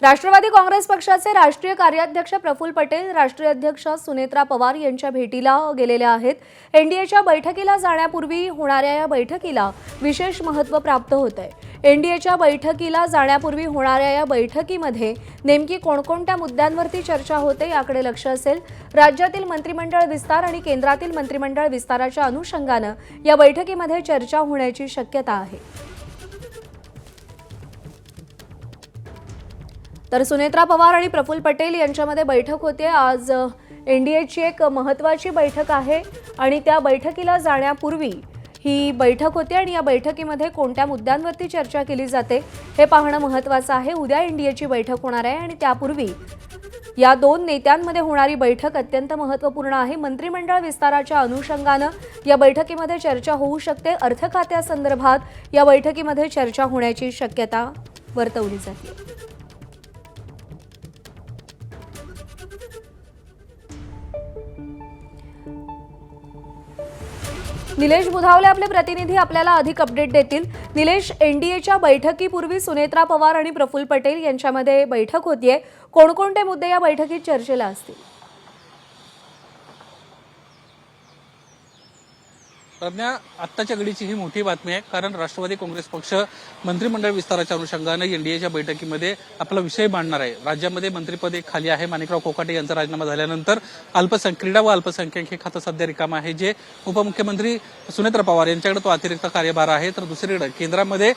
राष्ट्रवादी काँग्रेस पक्षाचे राष्ट्रीय कार्याध्यक्ष प्रफुल्ल पटेल राष्ट्रीय अध्यक्ष सुनेत्रा पवार यांच्या भेटीला गेलेले आहेत। एनडीएच्या बैठकीला जाण्यापूर्वी होणाऱ्या या बैठकीला विशेष महत्त्व प्राप्त होत आहे। एनडीएच्या बैठकीला जाण्यापूर्वी होणाऱ्या या बैठकीमध्ये नेमकी कोणकोणत्या मुद्द्यांवरती चर्चा होते याकडे लक्ष असेल। राज्यातील मंत्रिमंडळ विस्तार आणि केंद्रातील मंत्रिमंडळ विस्ताराच्या अनुषंगाने या बैठकीमध्ये चर्चा होण्याची शक्यता आहे। तर सुनेत्रा पवार आणि प्रफुल्ल पटेल यांच्यामध्ये बैठक होते। आज एनडीएची एक महत्त्वाची बैठक आहे आणि त्या बैठकीला जाण्यापूर्वी ही बैठक होते आणि या बैठकीमध्ये कोणत्या मुद्द्यांवरती चर्चा केली जाते हे पाहणं महत्त्वाचं आहे। उद्या एनडीएची बैठक होणार आहे आणि त्यापूर्वी या दोन नेत्यांमध्ये होणारी बैठक अत्यंत महत्त्वपूर्ण आहे। मंत्रिमंडळ विस्ताराच्या अनुषंगाने या बैठकीमध्ये चर्चा होऊ शकते। अर्थ खात्यासंदर्भात या बैठकीमध्ये चर्चा होण्याची शक्यता वर्तवली जाते। निलेश बुधावले आपले प्रतिनिधी आपल्याला अधिक अपडेट देतील। निलेश, एनडीएच्या बैठकीपूर्वी सुनेत्रा पवार आणि प्रफुल्ल पटेल यांच्यामध्ये बैठक होतीये। कोणकोणते मुद्दे या बैठकीत चर्चेला असतील? प्रज्ञा, आत्ताच्या घडीची ही मोठी बातमी आहे, कारण राष्ट्रवादी काँग्रेस पक्ष मंत्रिमंडळ विस्ताराच्या अनुषंगाने एनडीएच्या बैठकीमध्ये आपला विषय मांडणार आहे। राज्यामध्ये मंत्रिपद एक खाली आहे। माणिकराव कोकाटे यांचा राजीनामा झाल्यानंतर क्रीडा व अल्पसंख्याक हे खातं सध्या रिकाम आहे, जे उपमुख्यमंत्री सुनेत्रा पवार यांच्याकडे तो अतिरिक्त कार्यभार आहे। तर दुसरीकडे केंद्रामध्ये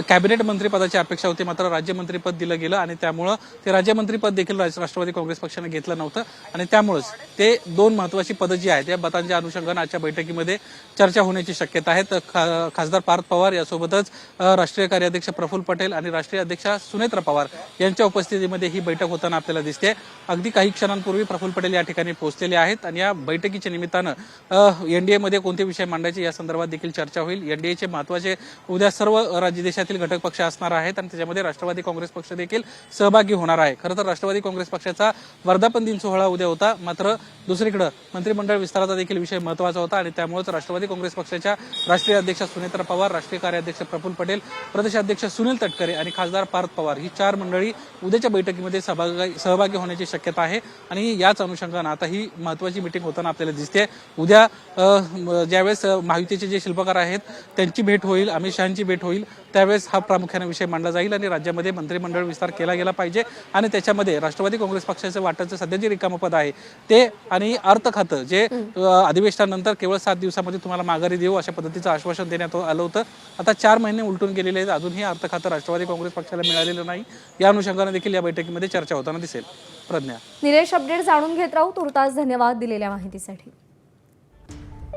कॅबिनेट मंत्रिपदाची अपेक्षा होती, मात्र राज्यमंत्रीपद दिलं गेलं आणि त्यामुळे ते राज्यमंत्रीपद देखील राष्ट्रवादी काँग्रेस पक्षाने घेतलं नव्हतं आणि त्यामुळेच ते दोन महत्त्वाची पदं जी आहेत या पदांच्या अनुषंगाने आजच्या बैठकीमध्ये चर्चा होण्याची शक्यता आहे। तर खासदार पार्थ पवार यासोबतच राष्ट्रीय कार्याध्यक्ष प्रफुल्ल पटेल आणि राष्ट्रीय अध्यक्षा सुनेत्रा पवार यांच्या उपस्थितीमध्ये ही बैठक होताना आपल्याला दिसते। अगदी काही क्षणांपूर्वी प्रफुल्ल पटेल या ठिकाणी पोहोचलेले आहेत आणि या बैठकीच्या निमित्तानं एनडीएमध्ये कोणते विषय मांडायचे या संदर्भात देखील चर्चा होईल। एनडीएचे महत्त्वाचे उद्या सर्व देशातील घटक पक्ष असणार आहेत आणि त्याच्यामध्ये राष्ट्रवादी काँग्रेस पक्ष देखील सहभागी होणार आहे। खरं तर राष्ट्रवादी काँग्रेस पक्षाचा वर्धापन दिन सोहळा उद्या होता, मात्र दुसरीकडे मंत्रिमंडळ विस्ताराचा देखील विषय महत्त्वाचा होता आणि त्यामुळेच राष्ट्रवादी काँग्रेस पक्षाच्या राष्ट्रीय अध्यक्ष सुनेत्रा पवार, राष्ट्रीय कार्याध्यक्ष प्रफुल्ल पटेल, प्रदेशाध्यक्ष सुनील तटकरे आणि खासदार पार्थ पवार ही चार मंडळी उद्याच्या बैठकीमध्ये सहभागी होण्याची शक्यता आहे आणि याच अनुषंगाने आता ही महत्त्वाची मीटिंग होताना आपल्याला दिसते। उद्या ज्यावेळेस महायुतीचे जे शिल्पकार आहेत त्यांची भेट होईल, अमित शहांची भेट होईल, त्यावेळेस हा प्रामुख्याने विषय मांडला जाईल आणि राज्यामध्ये मंत्रिमंडळ विस्तार केला गेला पाहिजे आणि त्याच्यामध्ये राष्ट्रवादी काँग्रेस पक्षाचं वाटाचं सध्या जे रिकामं पद आहे ते आणि अर्थ खातं जे अधिवेशनानंतर केवळ 7 दिवसामध्ये तुम्हाला माघारी देऊ अशा पद्धतीचं आश्वासन देण्यात आलं होतं। आता 4 महिने उलटून गेलेले आहेत, अजूनही अर्थ खातं राष्ट्रवादी काँग्रेस पक्षाला मिळालेलं नाही। या अनुषंगाने देखील या बैठकीमध्ये चर्चा होताना दिसेल। प्रज्ञा, निलेश, अपडेट जाणून घेत राहू। तुर्तास धन्यवाद दिलेल्या माहितीसाठी।